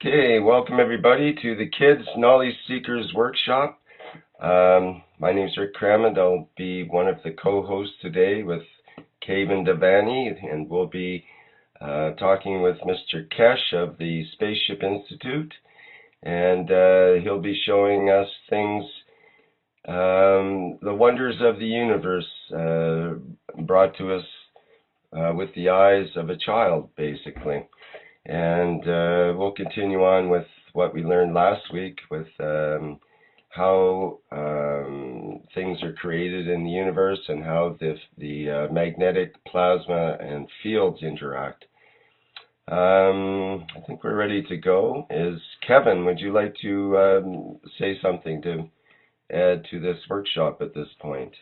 Okay, welcome everybody to the Kids Knowledge Seekers Workshop. My name is Rick Crammond. I'll be one of the co-hosts today with Kevin Devani, and we'll be talking with Mr. Kesh of the Spaceship Institute, and he'll be showing us things, the wonders of the universe brought to us with the eyes of a child, basically. And we'll continue on with what we learned last week with how things are created in the universe and how the magnetic plasma and fields interact. I think we're ready to go. Kevin, would you like to say something to add to this workshop at this point?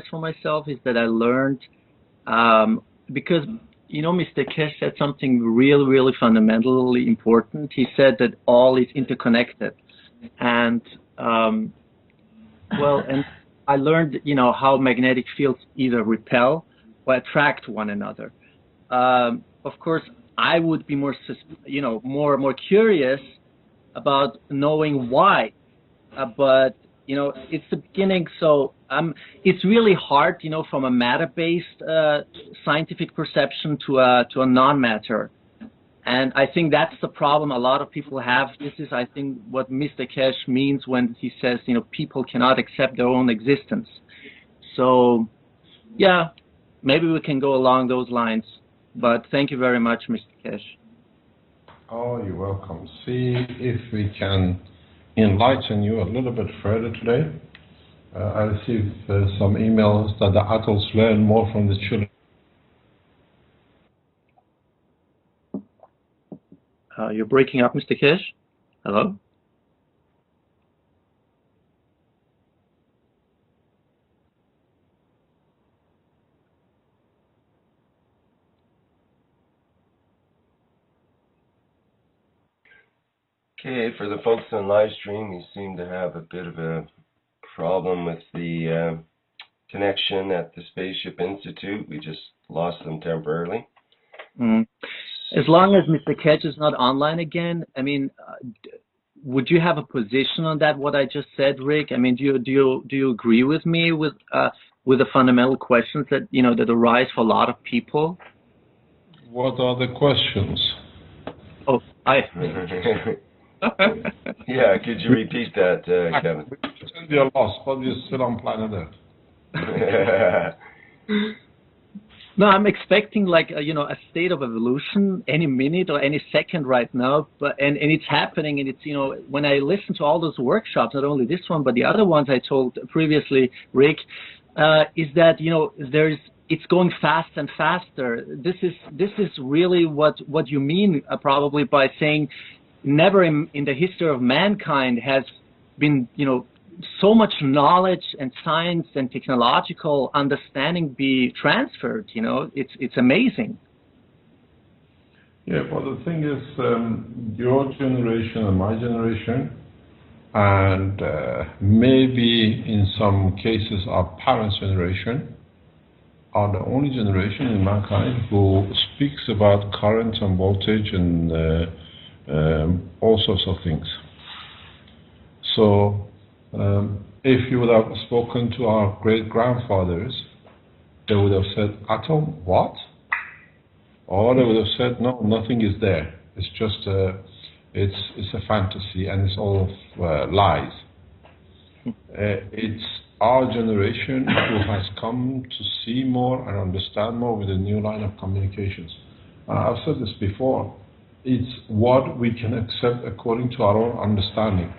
For myself is that I learned because, you know, Mr. Kesh said something really fundamentally important. He said that all is interconnected, and and I learned, you know, how magnetic fields either repel or attract one another. Of course, I would be more curious about knowing why, but you know, it's the beginning, so it's really hard, you know, from a matter-based scientific perception to a non-matter, and I think that's the problem a lot of people have. This is, I think, what Mr. Kesh means when he says, you know, people cannot accept their own existence. So, yeah, maybe we can go along those lines. But thank you very much, Mr. Kesh. Oh, you're welcome. See if we can enlighten you a little bit further today. I received some emails that the adults learn more from the children. You're breaking up, Mr. Kesh. Hello? Okay, for the folks on live stream, we seem to have a bit of a problem with the connection at the Spaceship Institute. We just lost them temporarily. As long as Mr. Kesh is not online again, I mean, would you have a position on that? What I just said, Rick? I mean, do you agree with me with the fundamental questions that, you know, that arise for a lot of people? What are the questions? Oh, yeah, could you repeat that, Kevin? Pretend you're lost, but you're still on planet Earth. No, I'm expecting like you know, a state of evolution any minute or any second right now, but and it's happening, and it's, you know, when I listen to all those workshops, not only this one but the other ones I told previously, Rick, is that, you know, it's going fast and faster. This is really what you mean probably by saying never in the history of mankind has been, you know, so much knowledge and science and technological understanding be transferred. You know, it's amazing. Yeah, well, the thing is, your generation and my generation, and maybe in some cases our parents' generation, are the only generation in mankind who speaks about current and voltage and all sorts of things. So if you would have spoken to our great-grandfathers, they would have said, atom, what? Or they would have said, no, nothing is there. It's just it's a fantasy, and it's all lies. It's our generation who has come to see more and understand more with a new line of communications. I've said this before. It's what we can accept according to our own understanding.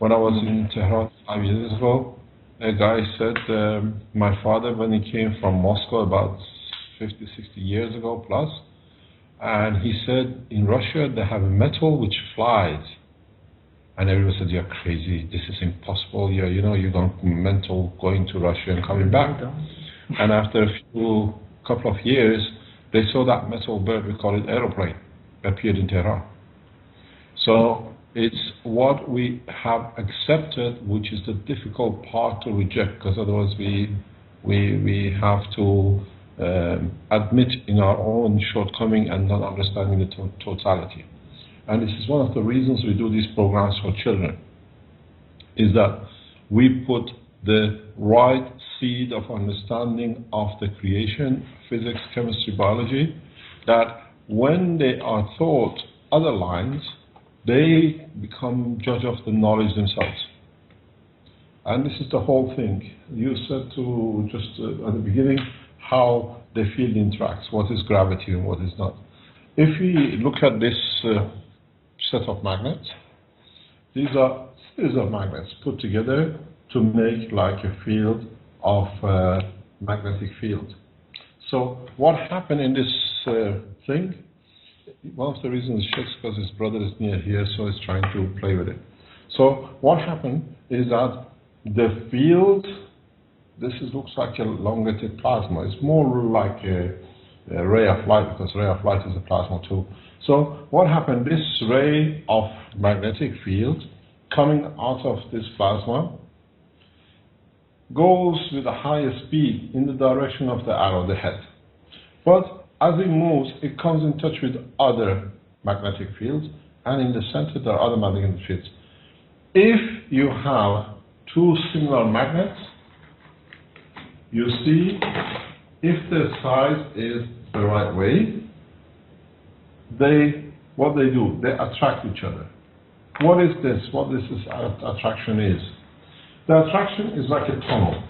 When I was in Tehran 5 years ago, a guy said, my father, when he came from Moscow about 50, 60 years ago plus, and he said, in Russia they have a metal which flies. And everyone said, you're crazy, this is impossible, you know, you're going mental going to Russia and coming back. And after a couple of years, they saw that metal bird, we call it aeroplane, appeared in Tehran. So it's what we have accepted, which is the difficult part to reject, because otherwise we have to admit in our own shortcoming and not understanding the totality. And this is one of the reasons we do these programs for children, is that we put the right seed of understanding of the creation, physics, chemistry, biology, that when they are taught other lines, they become judge of the knowledge themselves. And this is the whole thing. You said to just at the beginning how the field interacts, what is gravity and what is not. If we look at this set of magnets, these are series of magnets put together to make like a field of magnetic field. So what happened in this thing? One of the reasons is because his brother is near here, so he's trying to play with it. So what happened is that the field, looks like a elongated plasma. It's more like a ray of light, because ray of light is a plasma too. So what happened? This ray of magnetic field coming out of this plasma goes with a higher speed in the direction of the arrow, the head. But as it moves, it comes in touch with other magnetic fields, and in the center there are other magnetic fields. If you have two similar magnets, you see, if the size is the right way, what they do, they attract each other. What is this? What this attraction is? The attraction is like a tunnel.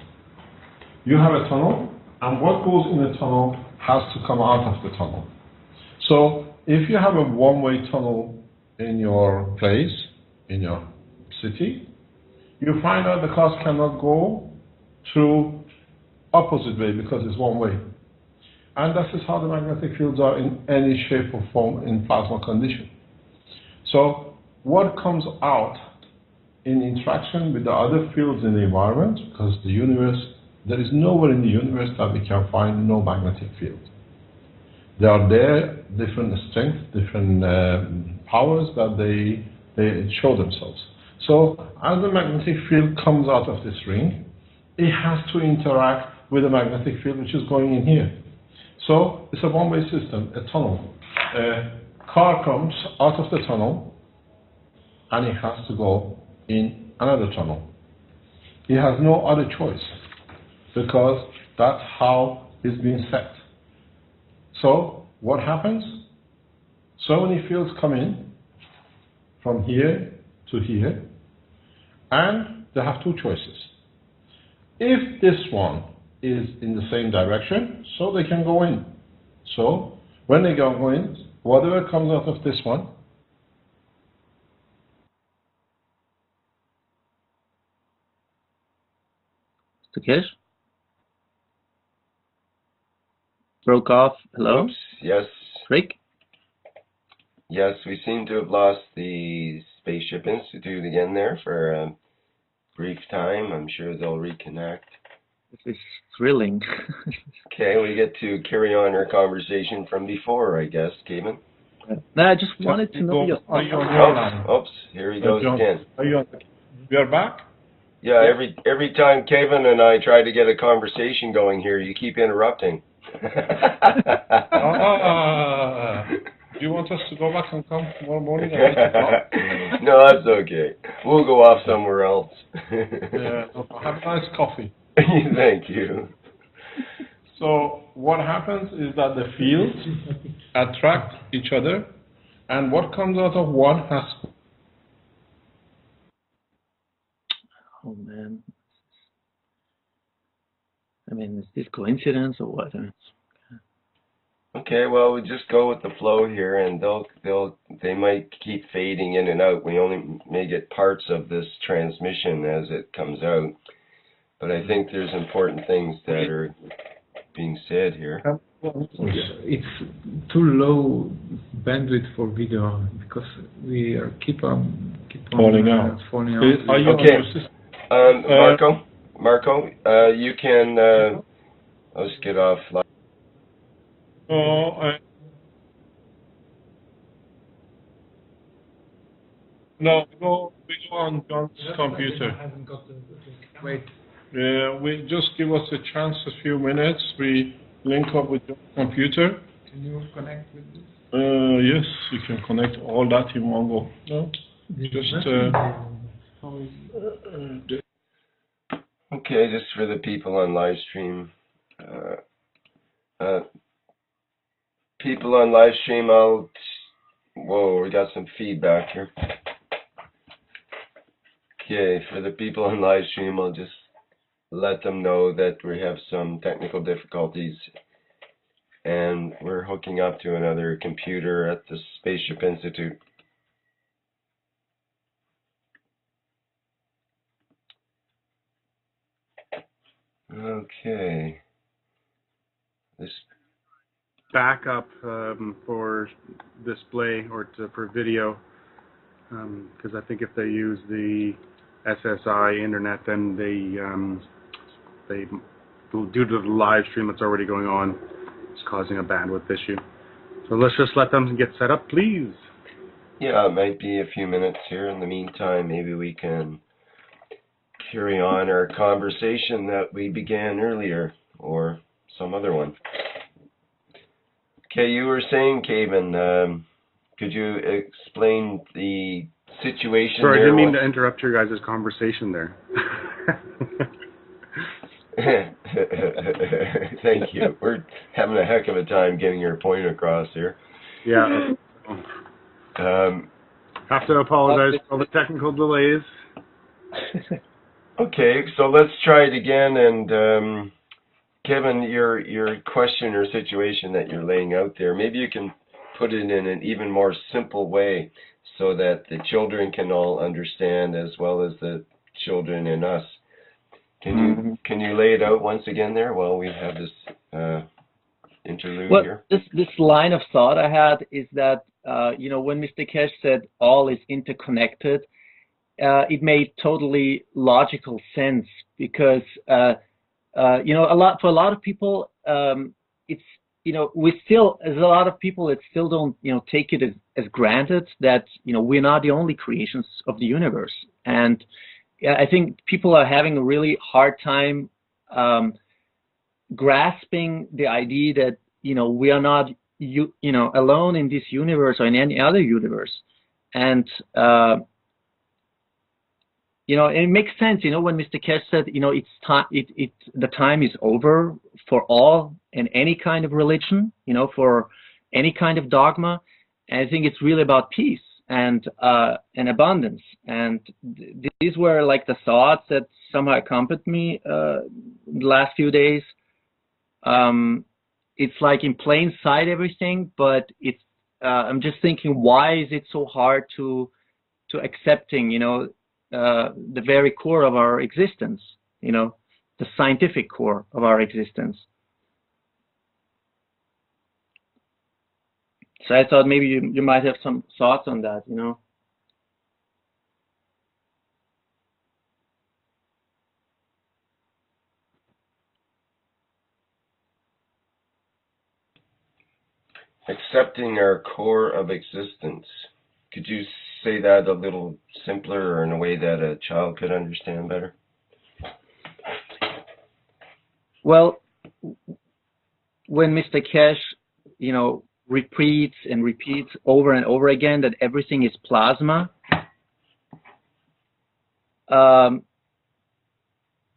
You have a tunnel, and what goes in the tunnel has to come out of the tunnel. So if you have a one-way tunnel in your place, in your city, you find out the cars cannot go through opposite way because it's one way. And that is how the magnetic fields are in any shape or form in plasma condition. So what comes out in interaction with the other fields in the environment, because the universe, there is nowhere in the universe that we can find no magnetic field. They are there, different strengths, different powers that they show themselves. So as the magnetic field comes out of this ring, it has to interact with the magnetic field which is going in here. So it's a one-way system, a tunnel. A car comes out of the tunnel and it has to go in another tunnel. It has no other choice because that's how it's been set. So what happens? So many fields come in from here to here, and they have two choices. If this one is in the same direction, so they can go in. So when they go in, whatever comes out of this one, Takesh? Broke off. Hello? Oops, yes. Rick? Yes, we seem to have lost the Spaceship Institute again there for a brief time. I'm sure they'll reconnect. This is thrilling. Okay, we get to carry on our conversation from before, I guess, Kevin. No, I just wanted to know your Are you on your line? Oops, here he goes again. Are you on? We are back? Yeah, every time Kevin and I try to get a conversation going here, you keep interrupting. Do you want us to go back and come tomorrow morning? No, that's okay. We'll go off somewhere else. Yeah, have a nice coffee. Thank you. So what happens is that the fields attract each other, and what comes out of one has... Oh man. I mean, is this coincidence or what? Okay, well, we just go with the flow here, and they might keep fading in and out. We only may get parts of this transmission as it comes out, but I think there's important things that are being said here. It's too low bandwidth for video because we are keep on falling out. Falling out. Are you Okay, on your Marco, you can. Let's get off. No, we go on John's computer. Wait. We just give us a chance, a few minutes. We link up with your computer. Can you connect with this? Yes, you can connect all that in one go. No? Just okay, just for the people on live stream. People on live stream, whoa, we got some feedback here. Okay, for the people on live stream, I'll just let them know that we have some technical difficulties and we're hooking up to another computer at the Spaceship Institute. Okay. This backup for display or for video, because I think if they use the SSI internet, then they due to the live stream that's already going on, it's causing a bandwidth issue. So let's just let them get set up, please. Yeah, it might be a few minutes here. In the meantime, maybe we can carry on our conversation that we began earlier, or some other one. Okay, you were saying, Kevin, could you explain the situation? Sorry, there? I didn't mean to interrupt your guys' conversation there. Thank you. We're having a heck of a time getting your point across here. Yeah. Have to apologize for all the technical delays. Okay, so let's try it again. And Kevin, your question or situation that you're laying out there, maybe you can put it in an even more simple way so that the children can all understand as well as the children in us. Can you lay it out once again there while we have this interlude here? This line of thought I had is that you know, when Mr. Kesh said all is interconnected, it made totally logical sense because you know, for a lot of people, it's, you know, as a lot of people that still don't, you know, take it as granted that, you know, we're not the only creations of the universe. And I think people are having a really hard time grasping the idea that, you know, we are not, you know, alone in this universe or in any other universe. And you know, it makes sense, you know, when Mr. Kesh said, you know, it's time, the time is over for all and any kind of religion, you know, for any kind of dogma. And I think it's really about peace and abundance. And these were like the thoughts that somehow accompanied me the last few days. It's like in plain sight everything, but it's I'm just thinking, why is it so hard to accepting, you know, the very core of our existence, you know, the scientific core of our existence. So I thought maybe you might have some thoughts on that, you know. Accepting our core of existence. Could you say that a little simpler or in a way that a child could understand better? Well, when Mr. Kesh, you know, repeats and repeats over and over again that everything is plasma,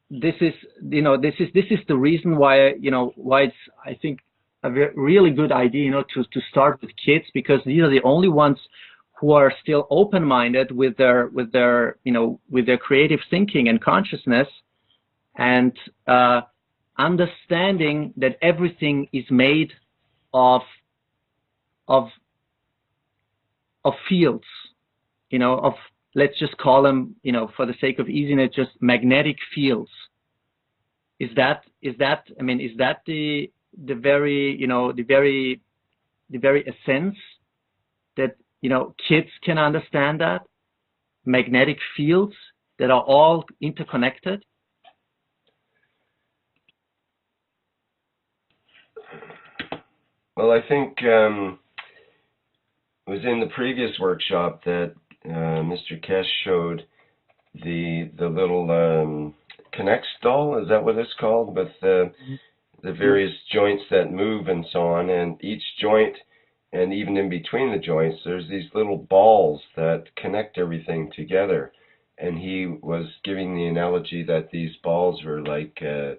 this is, you know, this is the reason why, you know, why it's, I think, a really good idea, you know, to start with kids, because these are the only ones who are still open-minded with their you know, with their creative thinking and consciousness, and understanding that everything is made of fields, you know, of, let's just call them, you know, for the sake of easiness, just magnetic fields. Is that I mean, is that the very, you know, the very essence that, you know, kids can understand, that magnetic fields that are all interconnected? Well, I think it was in the previous workshop that Mr. Kesh showed the little Connect doll. Is that what it's called? With the the various joints that move and so on, and each joint, and even in between the joints, there's these little balls that connect everything together. And he was giving the analogy that these balls were like the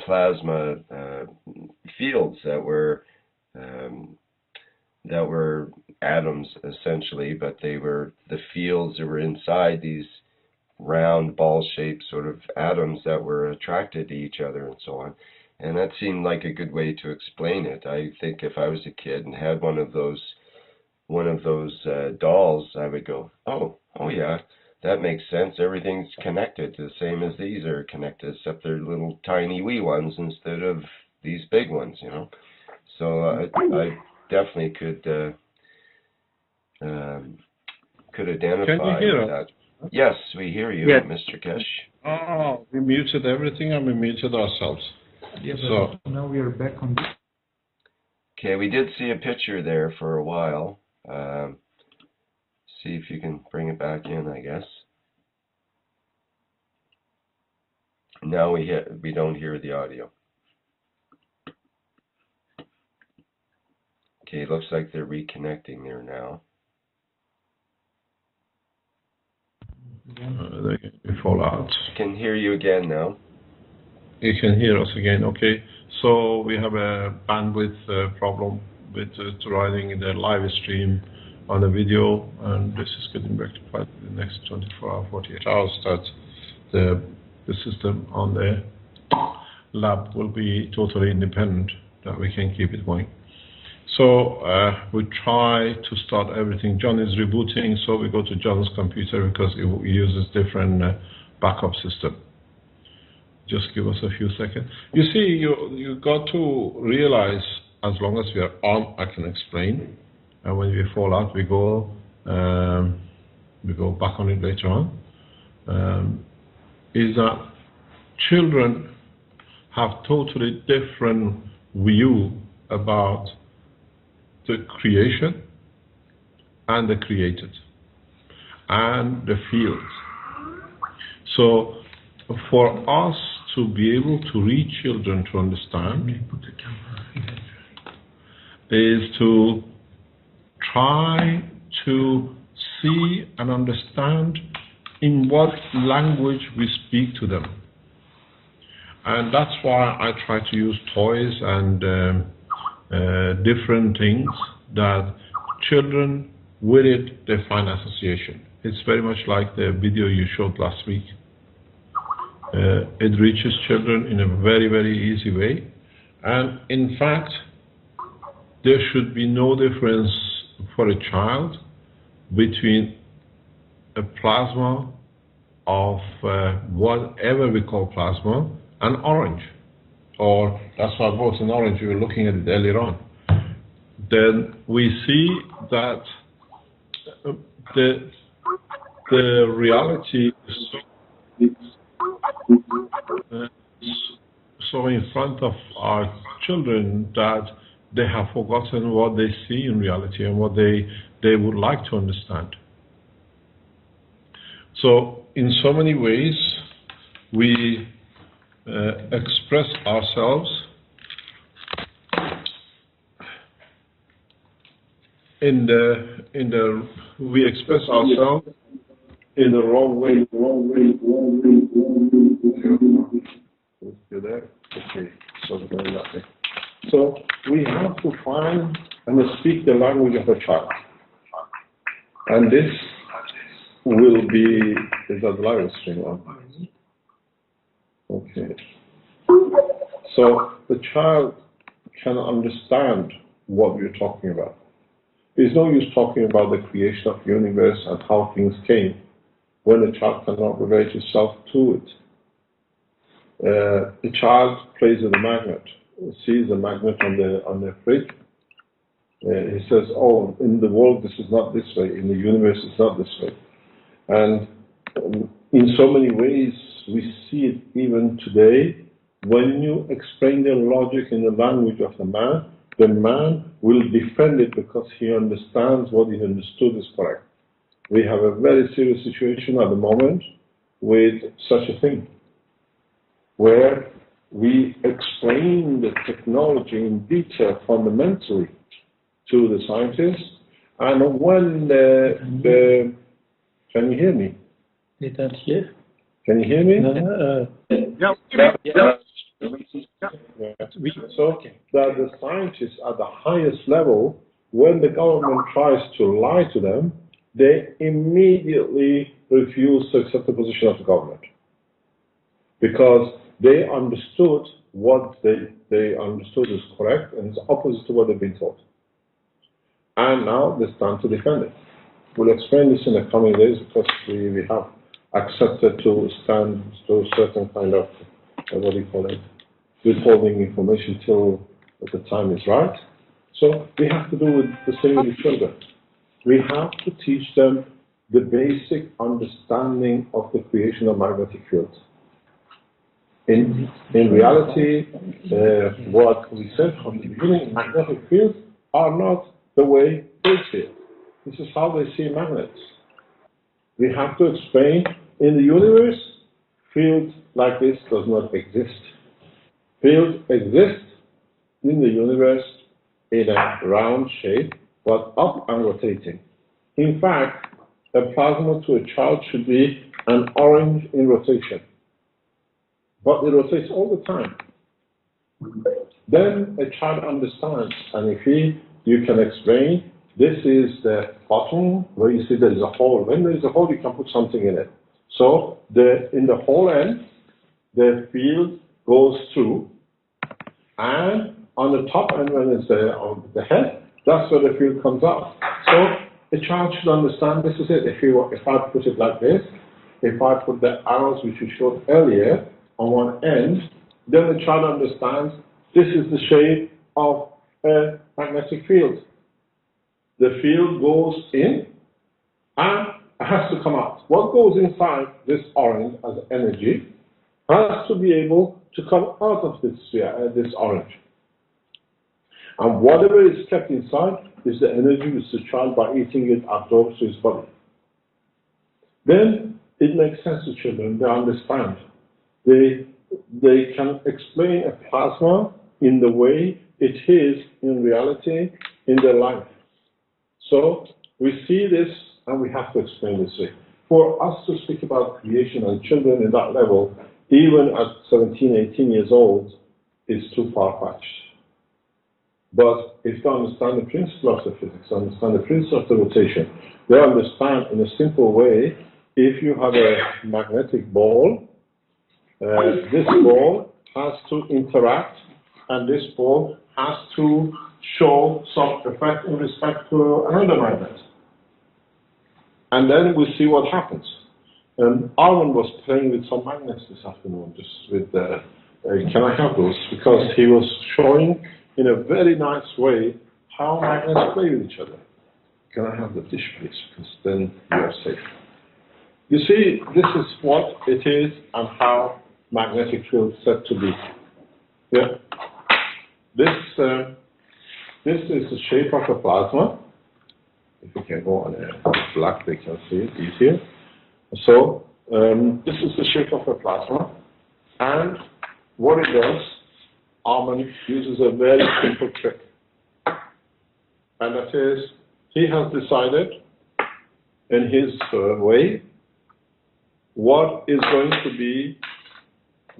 plasma fields that were atoms essentially, but they were the fields that were inside these round ball-shaped sort of atoms that were attracted to each other and so on. And that seemed like a good way to explain it. I think if I was a kid and had one of those dolls, I would go, oh yeah, that makes sense. Everything's connected, the same as these are connected, except they're little tiny wee ones instead of these big ones, you know. So I definitely could identify Can you hear with us? that. Yes, we hear you, Yes. Mr. Kesh. Oh, we muted everything and we muted ourselves. Yes, So now we are back on this. Okay, we did see a picture there for a while. See if you can bring it back in, I guess. Now we don't hear the audio. Okay, it looks like they're reconnecting there now. they fall out. Can hear you again now. You can hear us again, okay. So we have a bandwidth problem with running the live stream on the video, and this is getting rectified in the next 24 or 48 hours that the system on the lab will be totally independent, that we can keep it going. So we try to start everything. John is rebooting, so we go to John's computer because it uses different backup system. Just give us a few seconds. You see, you got to realize, as long as we are on, I can explain. And when we fall out, we go back on it later on. Is that children have totally different view about the creation and the created and the field. So for us to be able to reach children to understand is to try to see and understand in what language we speak to them. And that's why I try to use toys and different things that children with it, they find association. It's very much like the video you showed last week. It reaches children in a very, very easy way. And in fact, there should be no difference for a child between a plasma of whatever we call plasma and orange. Or that's why I brought an orange, we were looking at it earlier on. Then we see that the reality is so in front of our children that they have forgotten what they see in reality and what they would like to understand. So in so many ways we express ourselves we express ourselves in the wrong way. You there? Okay, so we're going that way. So we have to find and speak the language of a child. And this will be, is that live stream on? Okay. So the child can understand what we're talking about. There's no use talking about the creation of the universe and how things came when the child cannot relate himself to it. The child plays with a magnet, sees the magnet on the fridge. He says, oh, in the world this is not this way, in the universe it's not this way. And in so many ways we see it even today. When you explain the logic in the language of the man will defend it because he understands what he understood is correct. We have a very serious situation at the moment with such a thing, where we explain the technology in detail fundamentally to the scientists. And when can you hear me? Didn't hear. Can you hear me? Yep. So that the scientists at the highest level, when the government tries to lie to them, they immediately refuse to accept the position of the government, because they understood what they understood is correct and it's opposite to what they've been told. And now they stand to defend it. We'll explain this in the coming days, because we have accepted to stand to certain kind of, what do you call it, withholding information till the time is right. So we have to do with the same with the children. We have to teach them the basic understanding of the creation of magnetic fields. In reality, what we said from the beginning, magnetic fields are not the way they see it. This is how they see magnets. We have to explain, in the universe, fields like this does not exist. Fields exist in the universe in a round shape, but up and rotating. In fact, a plasma to a child should be an orange in rotation, but it rotates all the time. Then a child understands, and if you can explain, this is the bottom where you see there is a hole. When there is a hole, you can put something in it. So in the whole end, the field goes through, and on the top end, when it's on the head, that's where the field comes out. So a child should understand this is it. If I put it like this, if I put the arrows which we showed earlier on one end, then the child understands this is the shape of a magnetic field. The field goes in and has to come out. What goes inside this orange as energy has to be able to come out of this orange. And whatever is kept inside is the energy which the child, by eating it, absorbs to his body. Then it makes sense to children. They understand. They can explain a plasma in the way it is in reality in their life. So we see this and we have to explain this way. For us to speak about creation and children in that level, even at 17, 18 years old, is too far-fetched. But if they understand the principle of the physics, understand the principle of the rotation, they understand in a simple way, if you have a magnetic ball, this ball has to interact, and this ball has to show some effect in respect to another magnet. And then we see what happens. Armin was playing with some magnets this afternoon, just with can I have those? Because he was showing in a very nice way how magnets play with each other. Can I have the dish, please? Because then you are safe. You see, this is what it is and how magnetic field is said to be. Yeah. This is the shape of a plasma. If we can go on a black, they can see it easier. So this is the shape of a plasma, and what it does, Armin uses a very simple trick, and that is, he has decided in his way what is going to be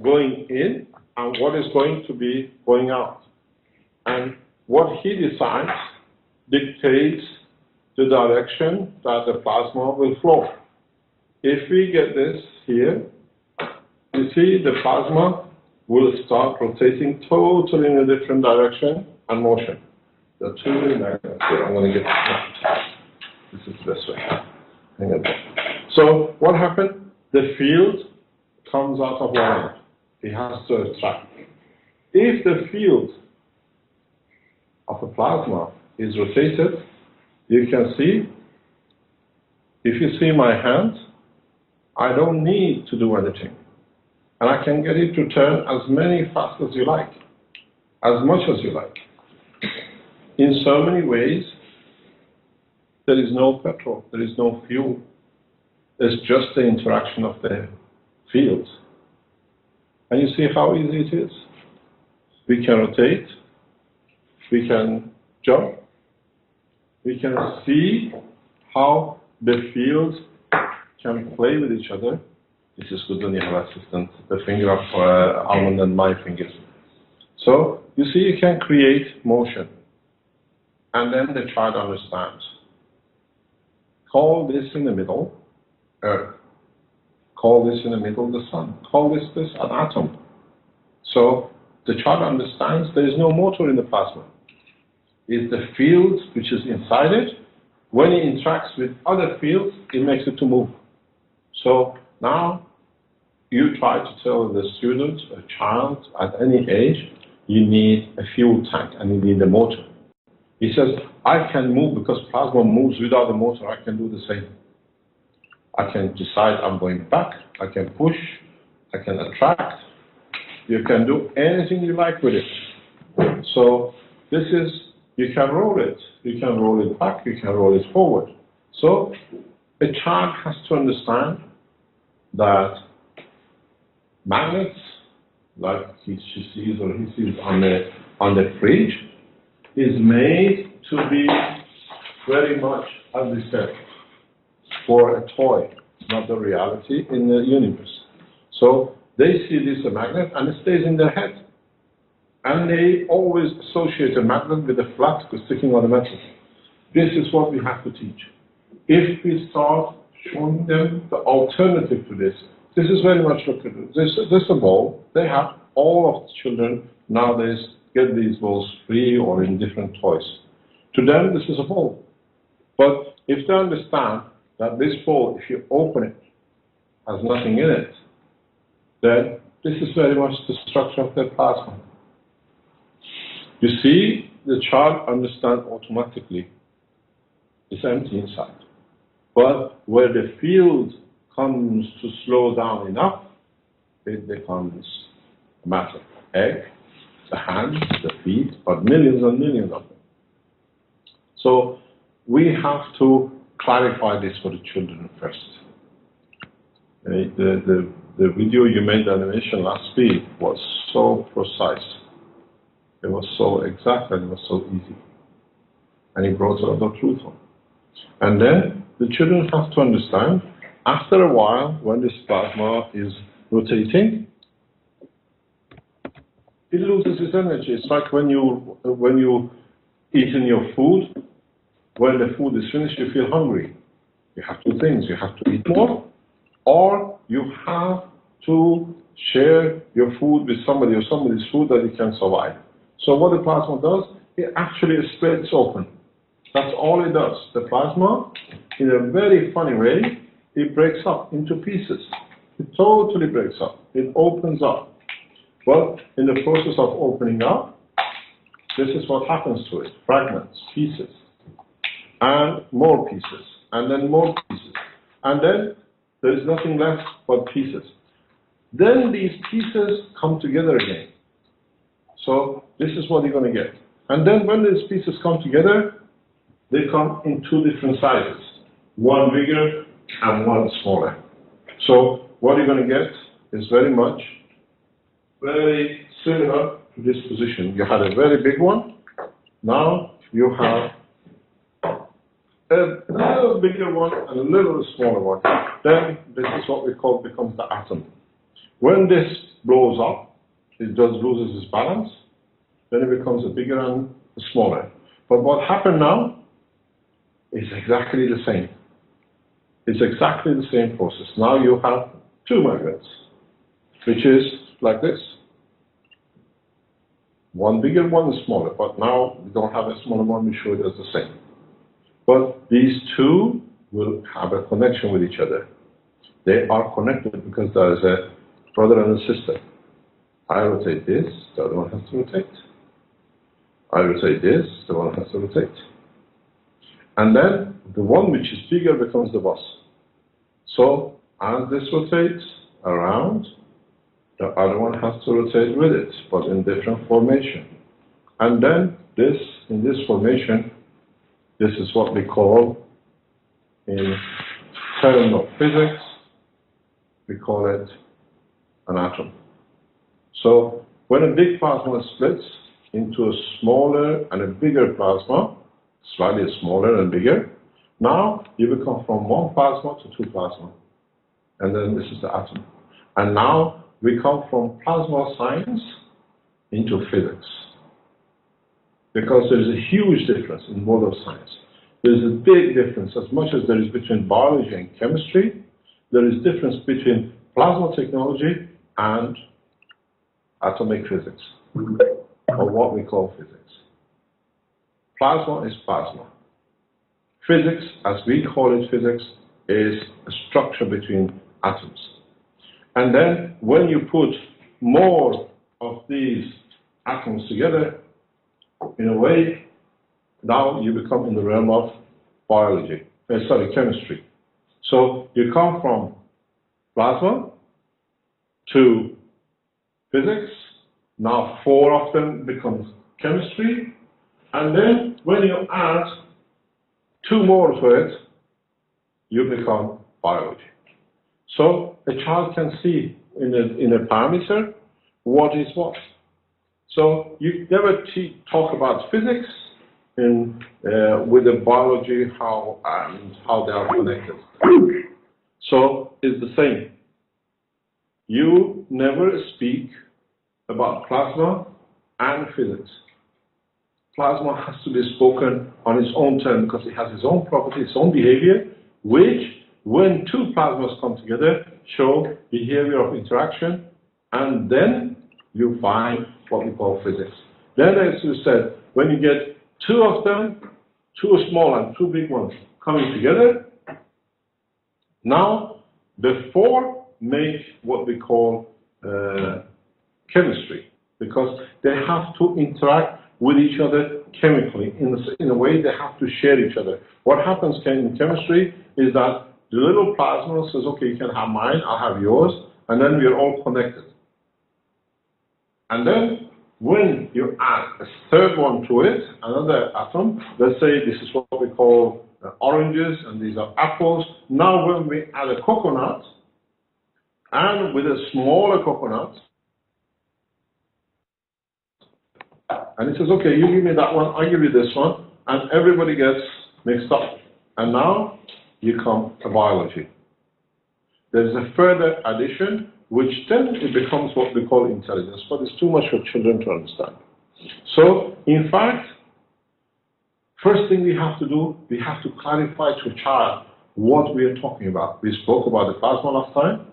going in and what is going to be going out. And what he decides dictates the direction that the plasma will flow. If we get this here, you see the plasma will start rotating totally in a different direction and motion. The two magnets here, I'm going to get this is the best way. Hang on. So what happened? The field comes out of one end. It has to attract. If the field of a plasma is rotated, you can see, if you see my hand, I don't need to do anything. And I can get it to turn as fast as you like, as much as you like. In so many ways, there is no petrol, there is no fuel. It's just the interaction of the fields. And you see how easy it is? we can rotate, we can jump, we can see how the fields can play with each other. This is good when you have assistants, the finger of almond and my fingers. So you see, you can create motion, and then the child understands. Call this in the middle Earth. Call this in the middle the sun. Call this an atom. So the child understands there is no motor in the plasma. It's the field which is inside it. When it interacts with other fields, it makes it to move. So now you try to tell the student, a child at any age, you need a fuel tank and you need a motor. He says, I can move because plasma moves without a motor. I can do the same. I can decide I'm going back. I can push. I can attract. You can do anything you like with it. So this is, you can roll it. You can roll it back. You can roll it forward. So a child has to understand that magnets, like she sees or he sees on the fridge, is made to be very much, as we said, for a toy, not the reality in the universe. So they see this as a magnet and it stays in their head. And they always associate a magnet with a flat sticking on a metal. This is what we have to teach. If we start showing them the alternative to this, this is very much what we do. This is a ball. They have, all of the children nowadays get these balls free or in different toys. To them, this is a ball. But if they understand that this ball, if you open it, has nothing in it, then this is very much the structure of their plasma. You see, the child understands automatically it's empty inside. But where the field comes to slow down enough, it becomes matter. Egg, the hands, the feet, but millions and millions of them. So we have to clarify this for the children first. The video you made, the animation last week, was so precise. It was so exact and it was so easy. And it brought a lot of truth on. And then the children have to understand, after a while, when this plasma is rotating, it loses its energy. It's like when you eat in your food, when the food is finished, you feel hungry. You have two things. You have to eat more, or you have to share your food with somebody or somebody's food that you can survive. So what the plasma does, it actually splits open. That's all it does. The plasma, in a very funny way, it breaks up into pieces. It totally breaks up. It opens up. But in the process of opening up, this is what happens to it. Fragments, pieces, and more pieces, and then more pieces. And then there is nothing left but pieces. Then these pieces come together again. So this is what you're going to get. And then when these pieces come together, they come in two different sizes. One bigger and one smaller. So what you're going to get is very much very similar to this position. You had a very big one. Now you have a little bigger one and a little smaller one. Then this is what we call becomes the atom. When this blows up, it just loses its balance. Then it becomes a bigger and a smaller. But what happened now is exactly the same. It's exactly the same process. Now you have two magnets, which is like this. One bigger, one smaller. But now we don't have a smaller one, we show it as the same. But these two will have a connection with each other. They are connected because there is a brother and a sister. I rotate this, the other one has to rotate. I rotate this, the one has to rotate. And then the one which is bigger becomes the boss. So as this rotates around, the other one has to rotate with it, but in different formation. And then this, in this formation, this is what we call, in terms of physics, we call it an atom. So when a big plasma splits into a smaller and a bigger plasma, slightly smaller and bigger, now you become from one plasma to two plasma. And then this is the atom. And now we come from plasma science into physics. Because there's a huge difference in mode of science. There's a big difference, as much as there is between biology and chemistry, there is difference between plasma technology and atomic physics, or what we call physics. Plasma is plasma. Physics, as we call it physics, is a structure between atoms. And then when you put more of these atoms together, in a way, now you become in the realm of biology, chemistry. So you come from plasma to physics, now four of them becomes chemistry, and then when you add two more to it, you become biology. So a child can see in a parameter what is what. So you never talk about physics with the biology, how they are connected. So it's the same. You never speak about plasma and physics. Plasma has to be spoken on its own term because it has its own property, its own behavior, which, when two plasmas come together, show behavior of interaction, and then you find what we call physics. Then, as you said, when you get two of them, two small and two big ones coming together, now the four make what we call chemistry, because they have to interact with each other chemically. In a way, they have to share each other. What happens in chemistry is that the little plasma says, okay, you can have mine, I'll have yours, and then we are all connected. And then when you add a third one to it, another atom, let's say this is what we call oranges and these are apples. Now when we add a coconut, and with a smaller coconut, and it says, okay, you give me that one, I give you this one, and everybody gets mixed up. And now you come to biology. There's a further addition, which then it becomes what we call intelligence, but it's too much for children to understand. So, in fact, first thing we have to do, we have to clarify to a child what we are talking about. We spoke about the plasma last time,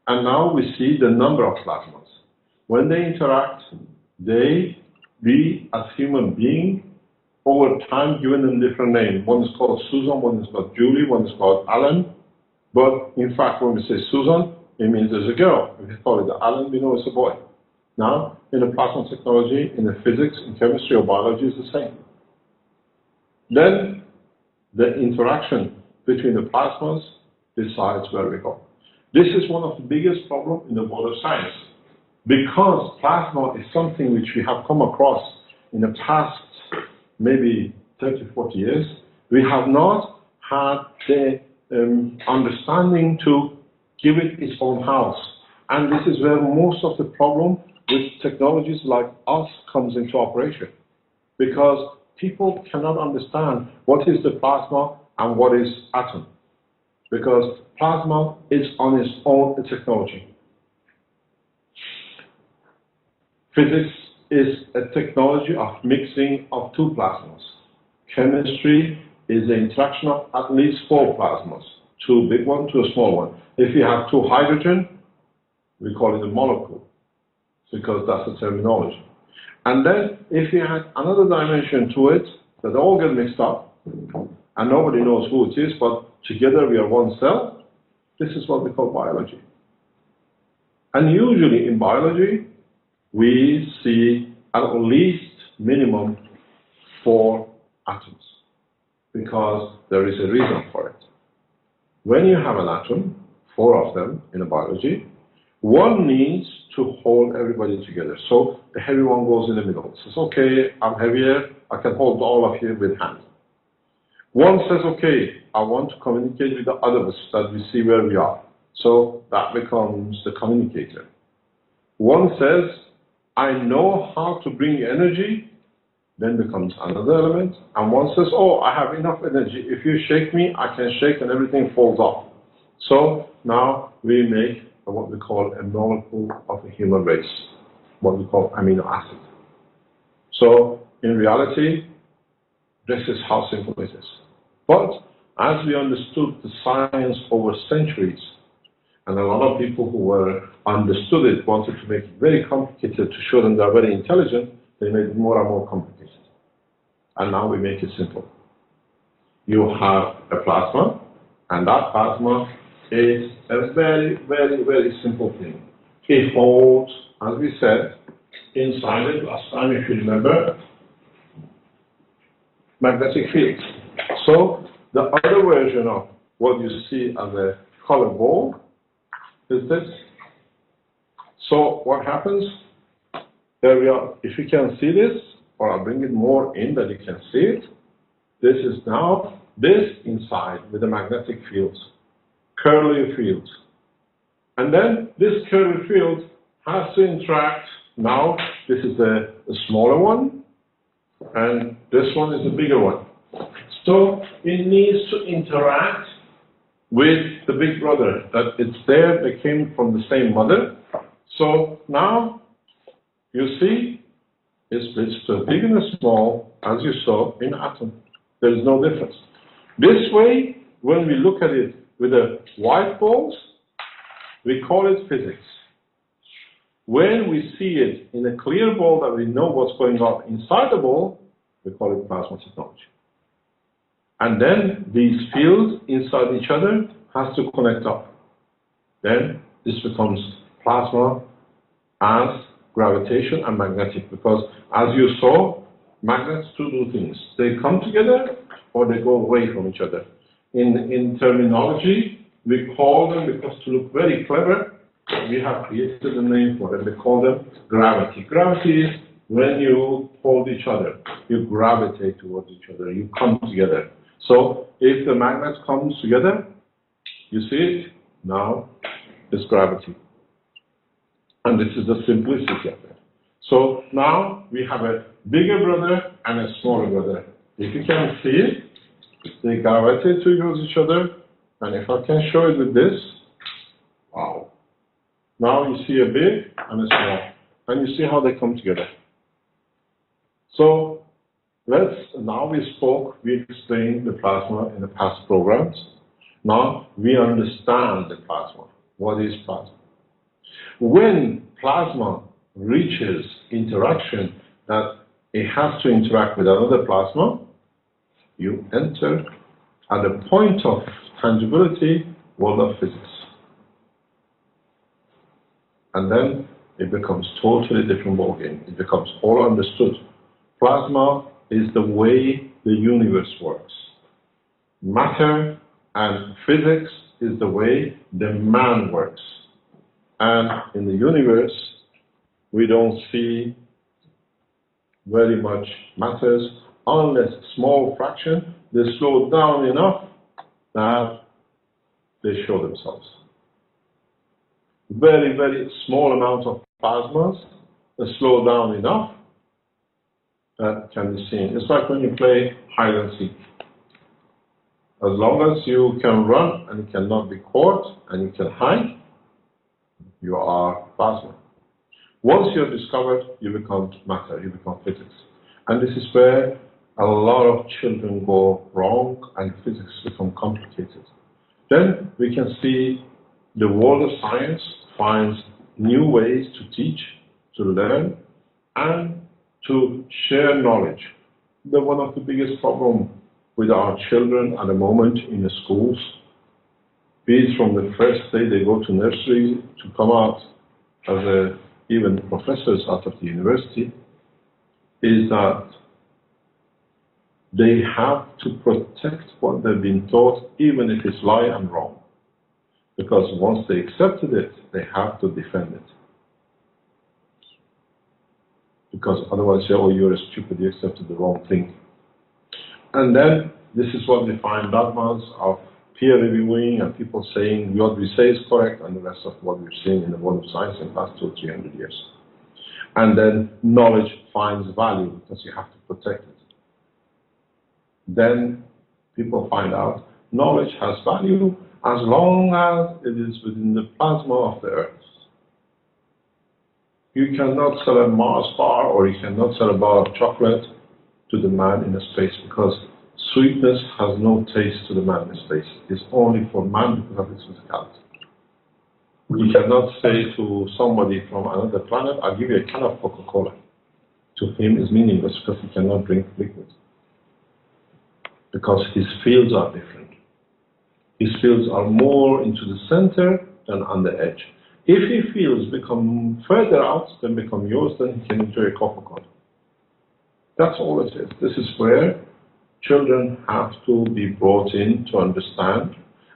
and now we see the number of plasmas. When they interact, we as human beings, over time, given them different names. One is called Susan, one is called Julie, one is called Alan. But in fact, when we say Susan, it means there's a girl. If we call it Alan, we know it's a boy. Now, in the plasma technology, in the physics, in chemistry or biology, is the same. Then, the interaction between the plasmas decides where we go. This is one of the biggest problems in the world of science, because plasma is something which we have come across in the past maybe 30, 40 years. We have not had the understanding to give it its own house. And this is where most of the problem with technologies like us comes into operation. Because people cannot understand what is the plasma and what is atom. Because plasma is on its own a technology. Physics is a technology of mixing of two plasmas. Chemistry is the interaction of at least four plasmas, two big ones to a small one. If you have two hydrogen, we call it a molecule, because that's the terminology. And then if you add another dimension to it, that all get mixed up, and nobody knows who it is, but together we are one cell, this is what we call biology. And usually in biology, we see at least minimum 4 atoms, because there is a reason for it. When you have an atom, 4 of them in a biology, one needs to hold everybody together. So the heavy one goes in the middle. It says, okay, I'm heavier, I can hold all of you with hands. One says, okay, I want to communicate with the others, that we see where we are. So that becomes the communicator. One says, I know how to bring energy, then becomes another element. And one says, oh, I have enough energy. If you shake me, I can shake and everything falls off. So now we make what we call a molecule of a human race, what we call amino acid. So in reality, this is how simple it is. But as we understood the science over centuries, and a lot of people who were understood it wanted to make it very complicated to show them they are very intelligent, they made it more and more complicated. And now we make it simple. You have a plasma, and that plasma is a very, very, very simple thing. It holds, as we said, inside it, last time if you remember, magnetic fields. So the other version of what you see as a color ball is this. So what happens? There we are. If you can see this, or I'll bring it more in that you can see it, this is now this inside with the magnetic fields, curly fields. And then this curly field has to interact. Now this is the smaller one, and this one is the bigger one. So it needs to interact with the big brother, that it's there, they came from the same mother. So now you see it splits to a big and a small, as you saw in atom. There is no difference. This way, when we look at it with the white balls, we call it physics. When we see it in a clear ball that we know what's going on inside the ball, we call it plasma technology. And then these fields inside each other has to connect up. Then this becomes plasma as gravitation and magnetic, because as you saw, magnets do things. They come together or they go away from each other. In terminology, we call them, because to look very clever, we have created a name for them. We call them gravity. Gravity is when you hold each other, you gravitate towards each other, you come together. So if the magnets come together, you see it, now it's gravity. And this is the simplicity of it. So now we have a bigger brother and a smaller brother. If you can see it, they gravitate towards each other. And if I can show it with this, wow. Now you see a big and a small. And you see how they come together. So now we explained the plasma in the past programs. Now we understand the plasma. What is plasma? When plasma reaches interaction that it has to interact with another plasma, you enter at the point of tangibility, world of physics. And then it becomes totally different ballgame. It becomes all understood. Plasma is the way the universe works. Matter and physics is the way the man works. And in the universe, we don't see very much matters unless a small fraction, they slow down enough that they show themselves. Very, very small amount of plasmas that slow down enough that can be seen. It's like when you play hide and seek. As long as you can run and you cannot be caught and you can hide, you are plasma. Once you're discovered, you become matter, you become physics. And this is where a lot of children go wrong and physics become complicated. Then we can see the world of science finds new ways to teach, to learn, and to share knowledge. One of the biggest problems with our children at the moment in the schools, be it from the first day they go to nursery to come out as even professors out of the university, is that they have to protect what they've been taught, even if it's lie and wrong. Because once they accepted it, they have to defend it. Because otherwise, oh, you're stupid, you accepted the wrong thing. And then, this is what we find dogmas of peer reviewing and people saying what we say is correct and the rest of what we're seeing in the world of science in the past 200 or 300 years. And then knowledge finds value because you have to protect it. Then people find out knowledge has value as long as it is within the plasma of the Earth. You cannot sell a Mars bar or you cannot sell a bar of chocolate to the man in space because sweetness has no taste to the man in space. It's only for man because of its physicality. You cannot say to somebody from another planet, I'll give you a can of Coca-Cola. To him is meaningless because he cannot drink liquid. Because his fields are different. His fields are more into the center than on the edge. If his fields become further out than become yours, then he can enjoy a Coca-Cola. That's all it is. This is where children have to be brought in to understand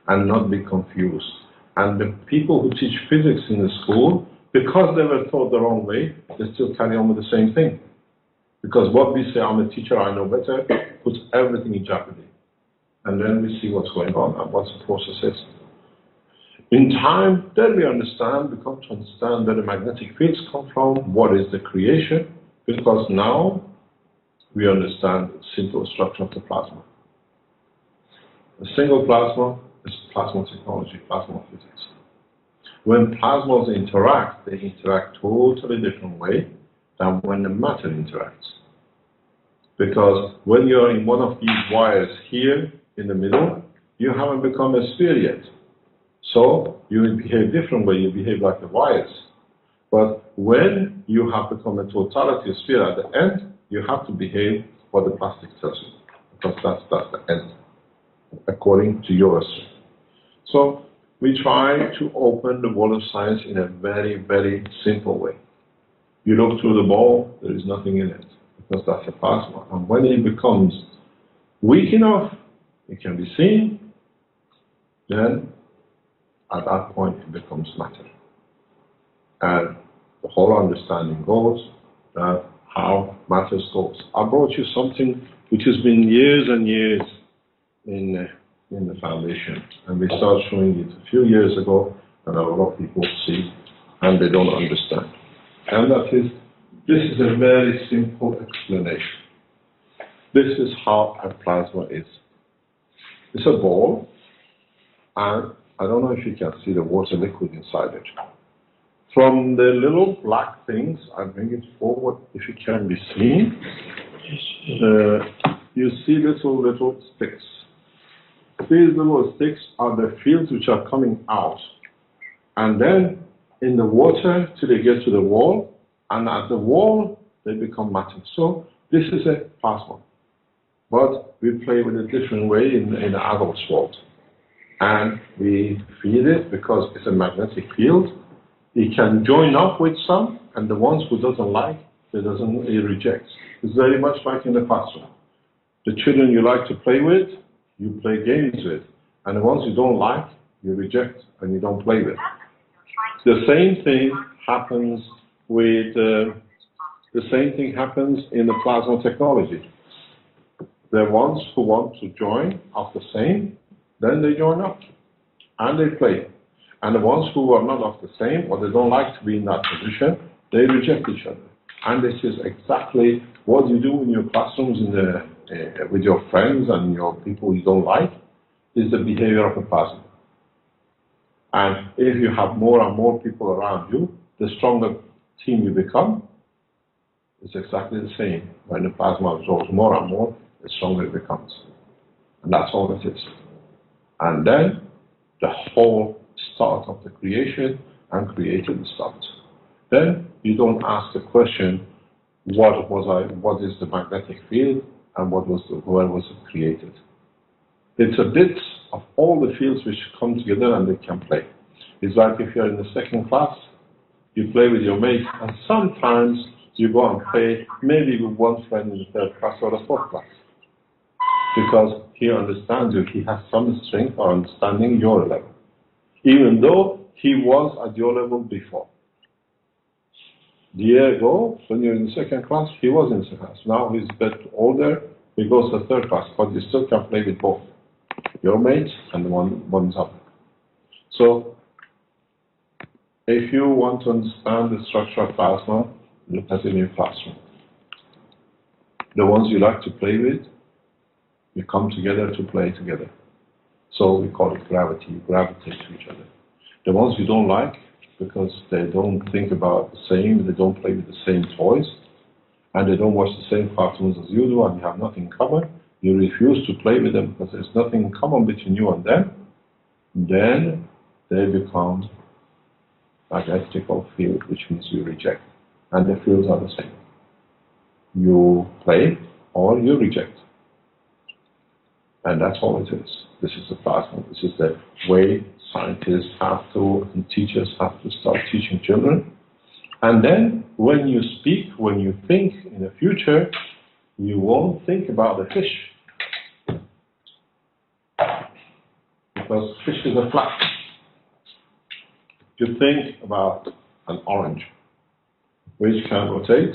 and not be confused. And the people who teach physics in the school, because they were taught the wrong way, they still carry on with the same thing. Because what we say, I'm a teacher, I know better, puts everything in jeopardy. And then we see what's going on and what the process is. In time, then we come to understand where the magnetic fields come from, what is the creation, because now we understand the simple structure of the plasma. A single plasma is plasma technology, plasma physics. When plasmas interact, they interact totally different way than when the matter interacts. Because when you're in one of these wires here in the middle, you haven't become a sphere yet. So you will behave different way, you behave like the wires. But when you have become a totality of sphere at the end, you have to behave what the plastic tells you. Because that's the end, according to your assumption. So we try to open the world of science in a very, very simple way. You look through the ball, there is nothing in it, because that's a plasma. And when it becomes weak enough, it can be seen, then at that point it becomes matter. And the whole understanding goes that how matter goes. I brought you something which has been years and years in the foundation, and we started showing it a few years ago, and a lot of people see and they don't understand. And that is, this is a very simple explanation. This is how a plasma is. It's a ball, and I don't know if you can see the water liquid inside it. From the little black things, I bring it forward if it can be seen. You see little sticks. These little sticks are the fields which are coming out. And then in the water till they get to the wall, and at the wall they become matter. So this is a plasma. But we play with a different way in the adult world. And we feed it because it's a magnetic field. It can join up with some, and the ones who doesn't like, it rejects. It's very much like in the classroom. The children you like to play with, you play games with, and the ones you don't like, you reject and you don't play with. The same thing happens with in the plasma technology. The ones who want to join of the same, then they join up and they play. And the ones who are not of the same, or they don't like to be in that position, they reject each other. And this is exactly what you do in your classrooms with your friends and your people you don't like, is the behavior of a plasma. And if you have more and more people around you, the stronger team you become. It's exactly the same. When the plasma absorbs more and more, the stronger it becomes. And that's all it is. And then the whole start of the creation and created the start. Then you don't ask the question, what is the magnetic field, and where was it created? It's a bit of all the fields which come together and they can play. It's like if you're in the second class, you play with your mates, and sometimes you go and play maybe with one friend in the third class or the fourth class. Because he understands you, he has some strength or understanding your level. Even though he was at your level before. The year ago, when you're in the second class, he was in the second class. Now he's a bit older, he goes to the third class, but you still can play with both. Your mates and the one's up. So, if you want to understand the structure of plasma, look at it in your classroom. The ones you like to play with, you come together to play together. So we call it gravity, you gravitate to each other. The ones you don't like, because they don't think about the same, they don't play with the same toys, and they don't watch the same cartoons as you do, and you have nothing in common, you refuse to play with them because there's nothing in common between you and them, then they become magnetical field, which means you reject. And the fields are the same. You play or you reject. And that's all it is. This is the plasma. This is the way scientists have to, and teachers have to start teaching children. And then when you speak, when you think in the future, you won't think about the fish. Because fish is a flat. You think about an orange, which can rotate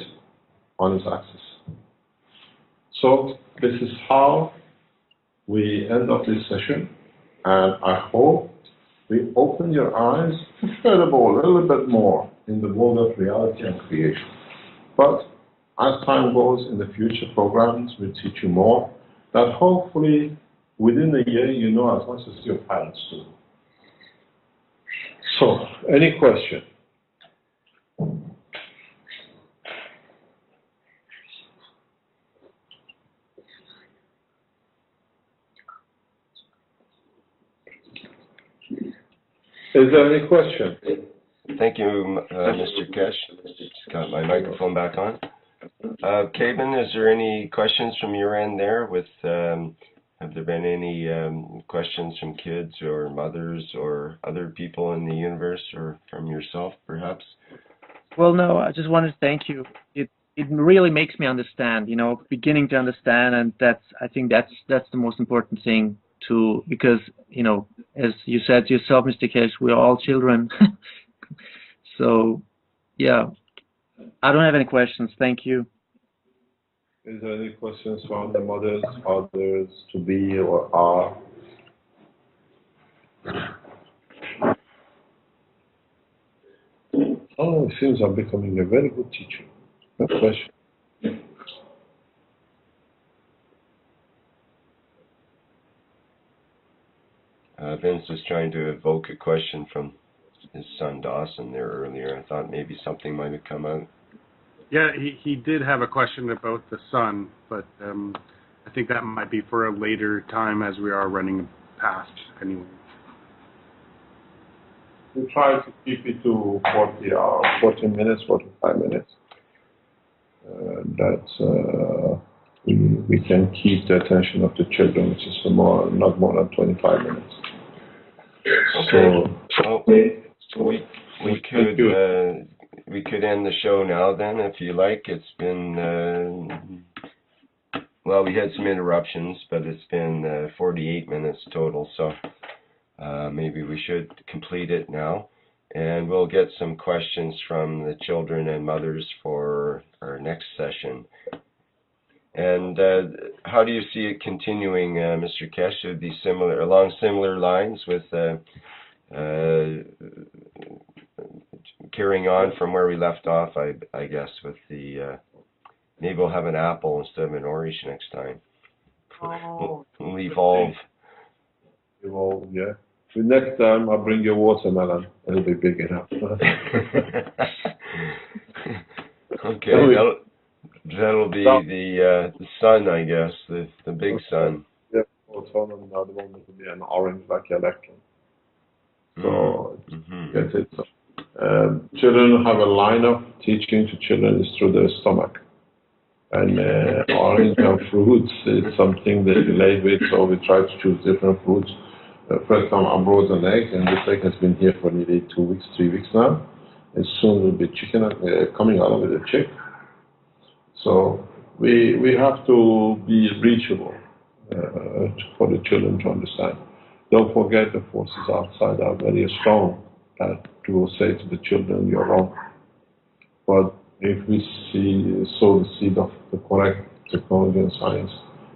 on its axis. So this is how we end up this session, and I hope we open your eyes incredible, a little bit more in the world of reality and creation. But as time goes in the future programs, we'll teach you more, that hopefully within a year you know as much as your parents do. So, any question? Is there any question? Thank you, Mr. Kesh. Just got my microphone back on. Kevin, is there any questions from your end there? Have there been any questions from kids or mothers or other people in the universe, or from yourself, perhaps? Well, no, I just wanted to thank you. It really makes me understand, beginning to understand, and I think that's the most important thing too, because, as you said yourself, Mr. Kesh, we're all children. So, yeah, I don't have any questions. Thank you. Is there any questions from the mothers, fathers, to be or are? Oh, it seems I'm becoming a very good teacher. No question. Vince was trying to evoke a question from his son Dawson there earlier. I thought maybe something might have come out. Yeah, he did have a question about the sun, but I think that might be for a later time as we are running past anyway. We try to keep it to 40 minutes, 45 minutes. We can keep the attention of the children, which is not more than 25 minutes. Okay. So we could end the show now then, if you like. It's been well, we had some interruptions, but it's been 48 minutes total, so maybe we should complete it now, and we'll get some questions from the children and mothers for our next session. And how do you see it continuing, Mr. Kesh? Would be along similar lines with carrying on from where we left off, I guess, with the maybe we'll have an apple instead of an orange next time. We'll evolve. Evolve, yeah. The next time I'll bring you a watermelon. It'll be big enough. Okay, that'll be the sun, I guess, the big sun. Yeah, photon, and the other one will be an orange like electron. So get it. Children have a line of teaching to children is through their stomach. And orange and fruits is something they relate with, so we try to choose different fruits. First time I brought an egg, and this egg has been here for nearly 2 weeks, 3 weeks now. And soon will be chicken coming out of the chick. So we have to be reachable for the children to understand. Don't forget the forces outside are very strong that will say to the children, you're wrong. But if we sow the seed of the correct technology and science,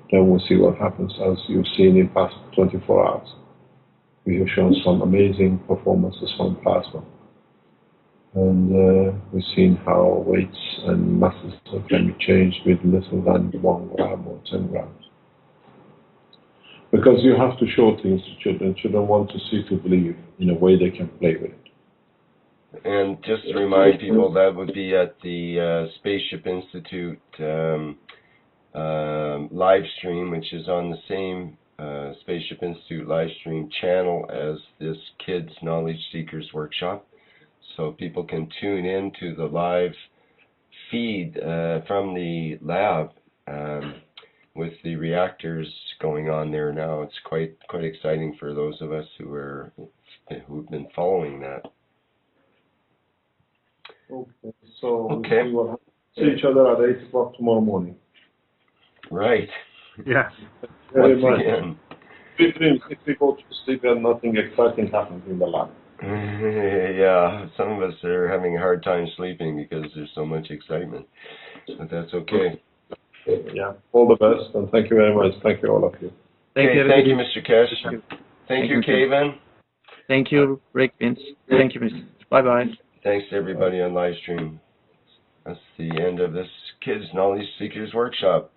then we'll see what happens, as you've seen in past 24 hours. We have shown some amazing performances from plasma. and we've seen how weights and masses can be changed with little than 1 gram or 10 grams. Because you have to show things to children. Children want to see to believe in a way they can play with it. And just to remind people, that would be at the Spaceship Institute live stream, which is on the same Spaceship Institute live stream channel as this Kids Knowledge Seekers Workshop. So people can tune in to the live feed from the lab with the reactors going on there now. It's quite exciting for those of us who've been following that. Okay, so okay. We will see each other at 8 o'clock tomorrow morning. Right. Yes. Very Once much. again. If we go to sleep and nothing exciting happens in the lab. Yeah, some of us are having a hard time sleeping because there's so much excitement, but that's okay. Yeah, all the best, and thank you very much. Thank you, all of you. Thank you, Mr. Kesh. Thank you, Kevin. Thank you, Rick, Vince. Thank you, Mr. Bye-bye. Thanks to everybody on live stream. That's the end of this Kids Knowledge Seekers Workshop.